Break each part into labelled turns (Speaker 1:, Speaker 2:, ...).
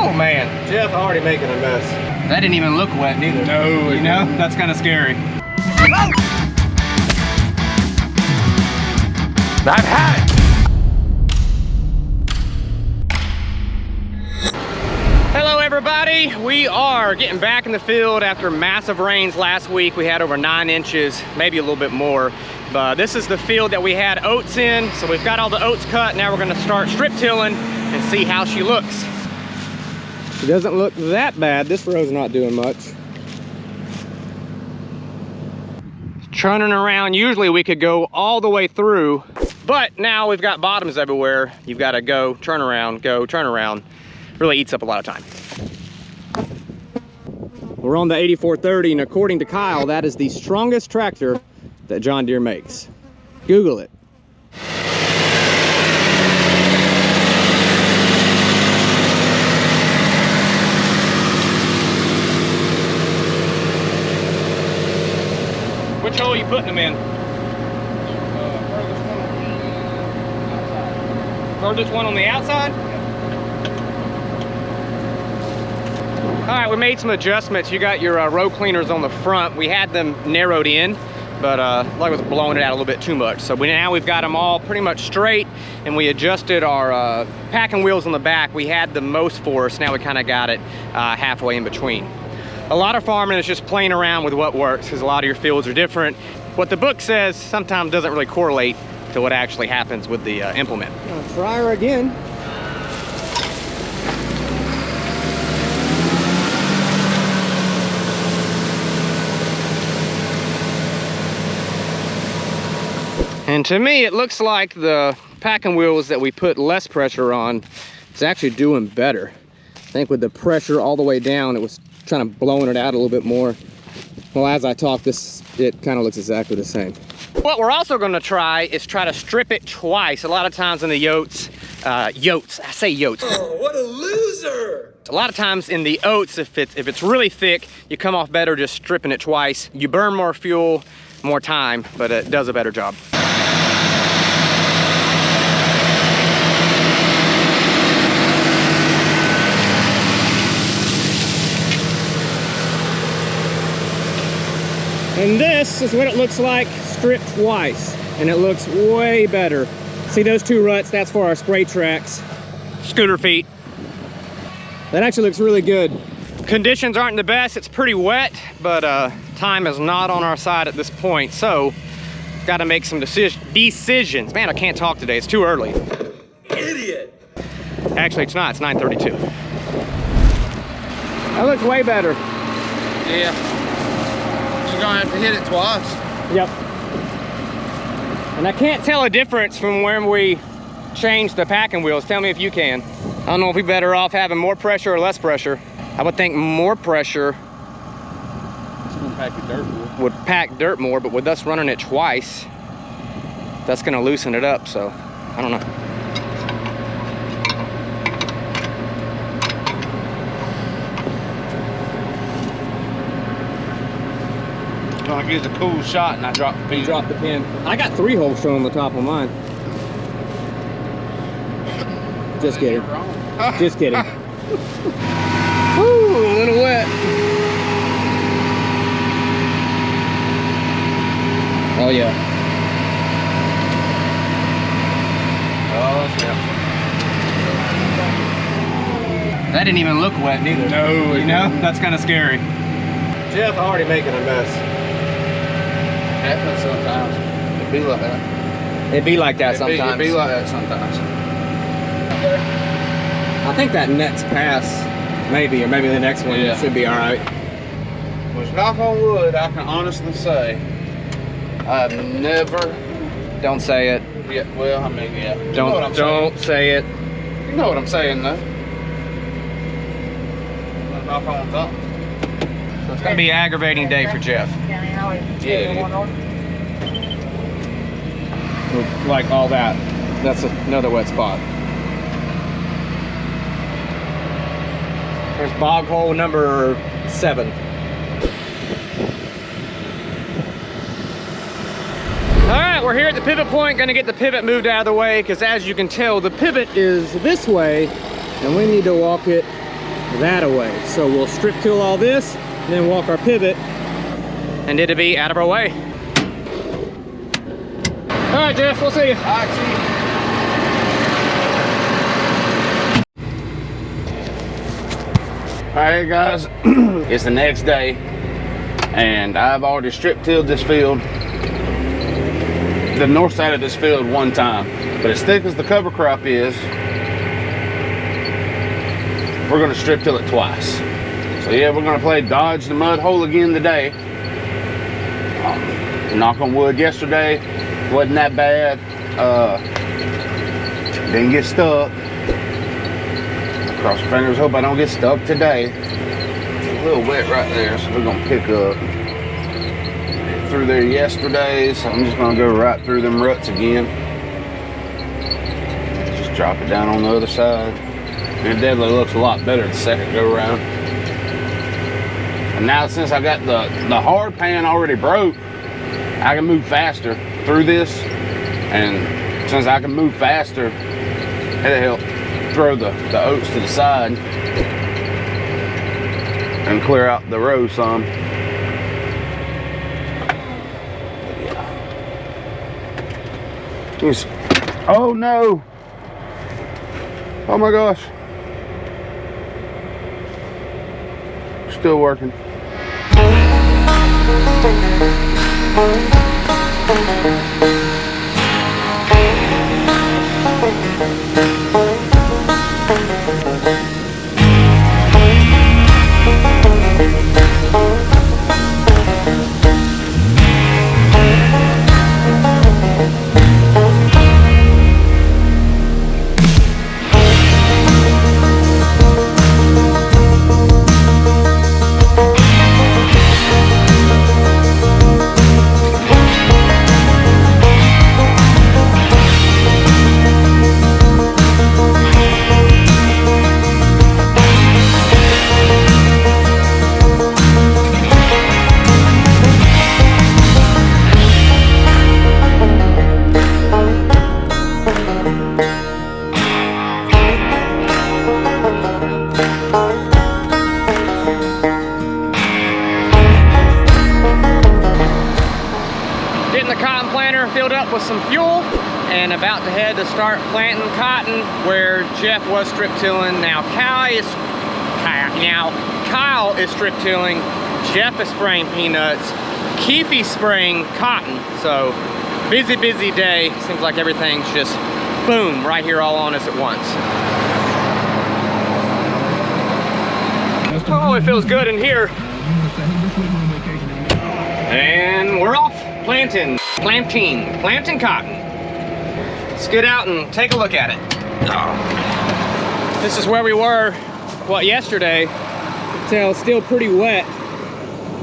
Speaker 1: Oh man,
Speaker 2: Jeff already making a mess.
Speaker 1: that didn't even look wet neither.
Speaker 2: No,
Speaker 1: You know, that's kind of scary.
Speaker 2: I've had it.
Speaker 1: Hello everybody, we are getting back in the field after massive rains last week. We had over 9 inches, maybe a little bit more. But this is the field that we had oats in. So we've got all the oats cut. Now we're gonna start strip tilling and see how she looks. It doesn't look that bad. This row's not doing much. Churning around, usually we could go all the way through, but now we've got bottoms everywhere. You've got to go, turn around, go, turn around. Really eats up a lot of time. We're on the 8430, and according to Kyle, that is the strongest tractor that John Deere makes. Google it. Which hole are you putting them in? Furthest one on the outside? All right, we made some adjustments. You got your row cleaners on the front. We had them narrowed in, but like it was blowing it out a little bit too much. So now we've got them all pretty much straight, and we adjusted our packing wheels on the back. We had the most force. Now we kind of got it halfway in between. A lot of farming is just playing around with what works, because a lot of your fields are different. What the book says sometimes doesn't really correlate to what actually happens with the implement. Gonna try her again. And to me, it looks like the packing wheels that we put less pressure on is actually doing better. I think with the pressure all the way down, it was kind of blowing it out a little bit more. Well, as I talk, it kind of looks exactly the same. What we're also going to try is try to strip it twice. A lot of times in the yotes, I say yotes.
Speaker 2: Oh, what a loser!
Speaker 1: A lot of times in the oats, if it's really thick, you come off better just stripping it twice. You burn more fuel, more time, but it does a better job. And this is what it looks like stripped twice, and it looks way better. See those 2 ruts? That's for our spray tracks, scooter feet. That actually looks really good. Conditions aren't the best. It's pretty wet, but time is not on our side at this point, so got to make some decisions. Man, I can't talk today. It's too early.
Speaker 2: Idiot!
Speaker 1: Actually, it's not. It's 9:32. That looks way better.
Speaker 3: Yeah. You're gonna have to hit it twice.
Speaker 1: Yep. And I can't tell a difference from when we changed the packing wheels. Tell me if you can. I don't know if we're better off having more pressure or less pressure. I would think more pressure would pack dirt more, but with us running it twice, that's gonna loosen it up, so I don't know.
Speaker 3: Gonna get a cool shot and I drop the pin.
Speaker 1: Drop the pin. I got 3 holes shown on the top of mine. Just kidding. Just kidding. Woo, a little wet. Oh yeah.
Speaker 3: Oh, yeah.
Speaker 1: That didn't even look wet neither.
Speaker 3: No,
Speaker 1: You know, that's kind of scary.
Speaker 2: Jeff already making a mess.
Speaker 3: Happens sometimes. It be like that.
Speaker 1: It'd be like that sometimes.
Speaker 3: It be like that sometimes.
Speaker 1: I think that next pass, maybe, or maybe the next one should be all right.
Speaker 3: Which, knock on wood, I can honestly say, I've never.
Speaker 1: Don't say it.
Speaker 3: Yeah, well, I mean, yeah. You know what I'm
Speaker 1: Don't say it.
Speaker 3: saying. You know what I'm saying, though. Knock on something.
Speaker 1: So it's gonna be an aggravating day for Jeff.
Speaker 3: Yeah.
Speaker 1: Like all that. That's another wet spot. There's bog hole number 7. All right, we're here at the pivot point. Gonna get the pivot moved out of the way because as you can tell, the pivot is this way and we need to walk it that away. So we'll strip till all this, and then walk our pivot, and it'll be out of our way. All right, Jeff, we'll see you.
Speaker 3: All right, see you. All right, guys, it's the next day, and I've already strip tilled this field, the north side of this field one time, but as thick as the cover crop is, we're gonna strip till it twice. So yeah, we're gonna play dodge the mud hole again today. Knock on wood, yesterday wasn't that bad. Didn't get stuck. Cross your fingers, hope I don't get stuck today. It's a little wet right there, so we're gonna pick up. Through there yesterday, so I'm just gonna go right through them ruts again. Just drop it down on the other side. It definitely looks a lot better the second go around. And now since I got the hard pan already broke, I can move faster through this. And since I can move faster, it'll help throw the oats to the side and clear out the row some. Oh no! Oh my gosh! Still working.
Speaker 1: Filled up with some fuel and about to head to start planting cotton where Jeff was strip tilling. Now Kyle is strip tilling, Jeff is spraying peanuts, Keefe's spraying cotton. So busy day. Seems like everything's just boom right here all on us at once. Oh, it feels good in here. And we're off planting cotton. Let's get out and take a look at it. This is where we were, yesterday. Tell, still pretty wet.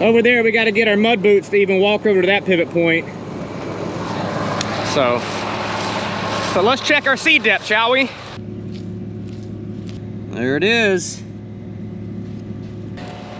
Speaker 1: Over there, we got to get our mud boots to even walk over to that pivot point. So let's check our seed depth, shall we? There it is.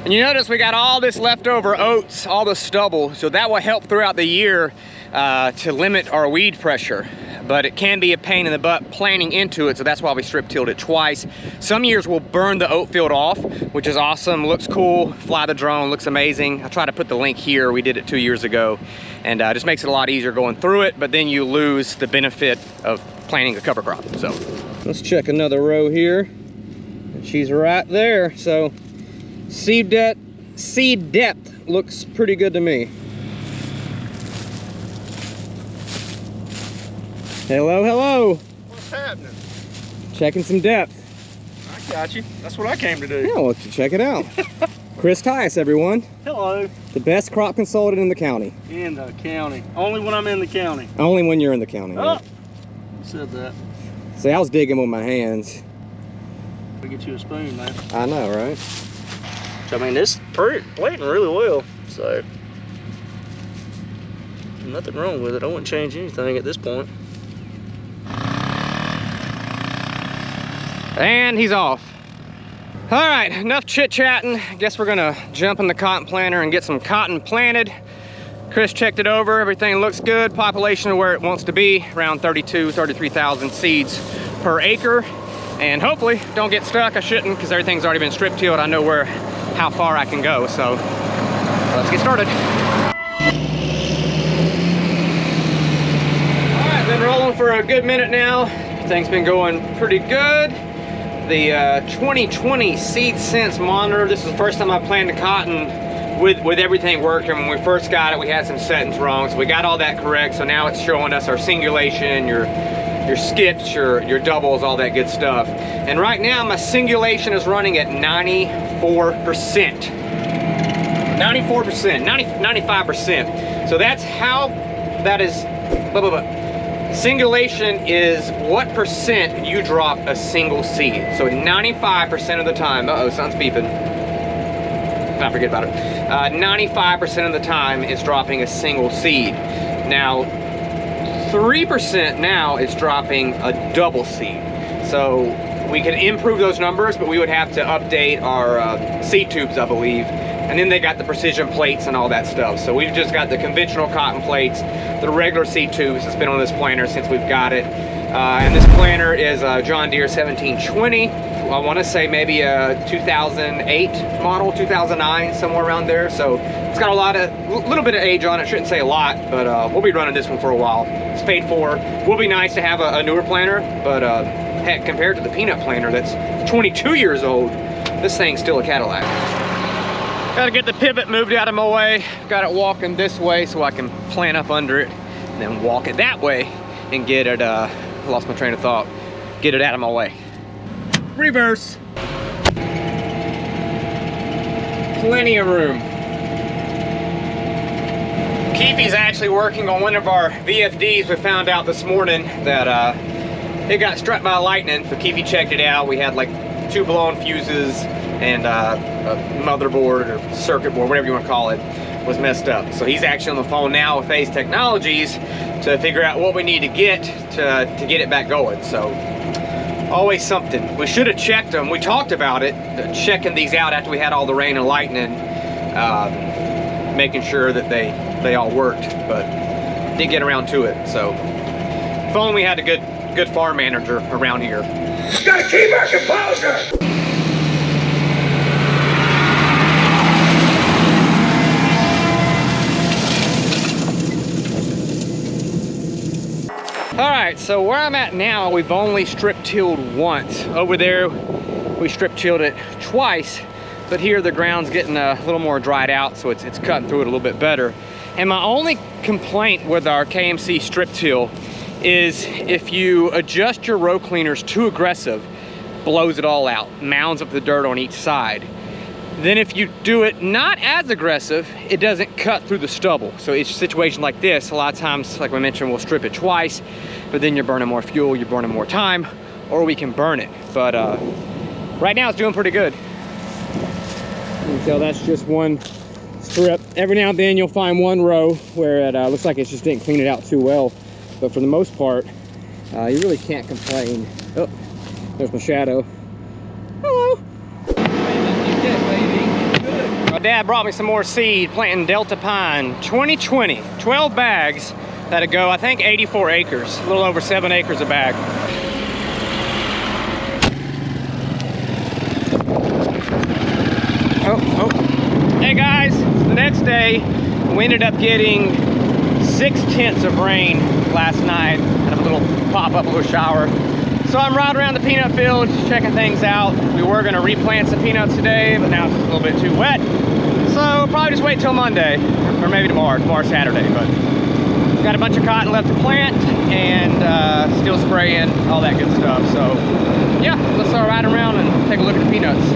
Speaker 1: And you notice we got all this leftover oats, all the stubble, so that will help throughout the year to limit our weed pressure. But it can be a pain in the butt planting into it, so that's why we strip tilled it twice. Some years we'll burn the oat field off, which is awesome, looks cool, fly the drone, looks amazing. I'll try to put the link here, we did it 2 years ago, and just makes it a lot easier going through it, but then you lose the benefit of planting a cover crop. So let's check another row here. She's right there, so seed depth looks pretty good to me. Hello.
Speaker 4: What's happening?
Speaker 1: Checking some depth.
Speaker 4: I got you. That's what I came to do.
Speaker 1: Yeah, well, check it out. Chris Tice, everyone.
Speaker 4: Hello.
Speaker 1: The best crop consultant in the county.
Speaker 4: In the county. Only when I'm in the county.
Speaker 1: Only when you're in the county.
Speaker 4: Oh, said that.
Speaker 1: See, I was digging with my hands.
Speaker 4: I'll get you a spoon, man.
Speaker 1: I know, right?
Speaker 4: I mean, this planting really well, so nothing wrong with it. I wouldn't change anything at this point.
Speaker 1: And he's off. All right, enough chit-chatting. I guess we're gonna jump in the cotton planter and get some cotton planted. Chris checked it over, everything looks good. Population of where it wants to be, around 32,000, 33,000 seeds per acre. and hopefully don't get stuck. I shouldn't, because everything's already been strip tilled. I know how far I can go, so let's get started. All right, been rolling for a good minute now. Everything's been going pretty good. The 2020 Seed Sense monitor, this is the first time I planted cotton with everything working. When we first got it, we had some settings wrong, so we got all that correct. So now it's showing us our singulation, your skips, your doubles, all that good stuff. And right now my singulation is running at 94%. 95%. So that's how that is. Singulation is what percent you drop a single seed. So 95% of the time, sun's beeping. Not forget about it. 95% of the time it's dropping a single seed. Now, 3% now is dropping a double seed. So we can improve those numbers, but we would have to update our seed tubes, I believe. And then they got the precision plates and all that stuff. So we've just got the conventional cotton plates, the regular seed tubes that's been on this planter since we've got it. And this planter is a John Deere 1720. I want to say maybe a 2008 model, 2009, somewhere around there. So it's got a little bit of age on it. Shouldn't say a lot, but we'll be running this one for a while. It's paid for. Will be nice to have a newer planter, but heck, compared to the peanut planter that's 22 years old, this thing's still a Cadillac. Gotta get the pivot moved out of my way. Got it walking this way so I can plant up under it, and then walk it that way and get it, lost my train of thought, get it out of my way. Reverse. Plenty of room. Keefe's actually working on one of our VFDs. We found out this morning that it got struck by lightning. So Keefe checked it out. We had like 2 blown fuses, and a motherboard or circuit board, whatever you want to call it, was messed up. So he's actually on the phone now with Phase Technologies to figure out what we need to get it back going. So always something. We should have checked them. We talked about it, checking these out after we had all the rain and lightning, making sure that they all worked, but didn't get around to it. So if only we had a good farm manager around here.
Speaker 2: You gotta keep our composure!
Speaker 1: All right, so where I'm at now, we've only strip tilled once. Over there, we strip tilled it twice, but here the ground's getting a little more dried out, so it's cutting through it a little bit better. And my only complaint with our KMC strip till is if you adjust your row cleaners too aggressive, blows it all out, mounds up the dirt on each side. Then if you do it not as aggressive, it doesn't cut through the stubble. So it's a situation like this, a lot of times, like we mentioned, we'll strip it twice, but then you're burning more fuel, you're burning more time, or we can burn it. But right now it's doing pretty good. You can tell that's just one strip. Every now and then you'll find one row where it looks like it just didn't clean it out too well. But for the most part, you really can't complain. Oh, there's my shadow. Hello. My dad brought me some more seed, planting Delta Pine 2020, 12 bags that'll go, I think, 84 acres, a little over 7 acres a bag. Oh. Hey guys, the next day, we ended up getting 6/10 of rain last night. Had a little pop-up, little shower. So I'm riding around the peanut field, checking things out. We were gonna replant some peanuts today, but now it's a little bit too wet. So probably just wait till Monday, or maybe tomorrow Saturday. But got a bunch of cotton left to plant, and still spraying, all that good stuff. So yeah, let's start riding around and take a look at the peanuts.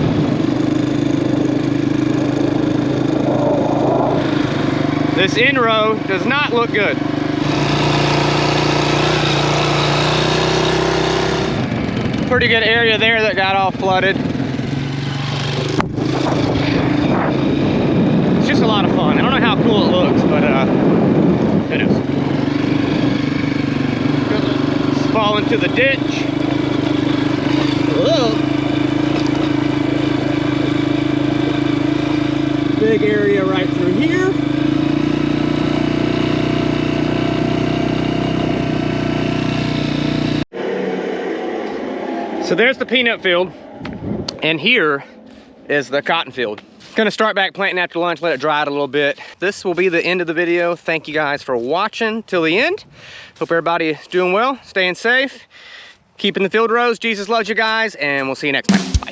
Speaker 1: This in row does not look good. Pretty good area there that got all flooded. It's just a lot of fun. I don't know how cool it looks, but it is. It's falling to the ditch. Whoa. Big area right through here. So there's the peanut field, and here is the cotton field. Gonna start back planting after lunch, let it dry out a little bit. This will be the end of the video. Thank you guys for watching till the end. Hope everybody is doing well, staying safe, keeping the field rows. Jesus loves you guys, and we'll see you next time. Bye.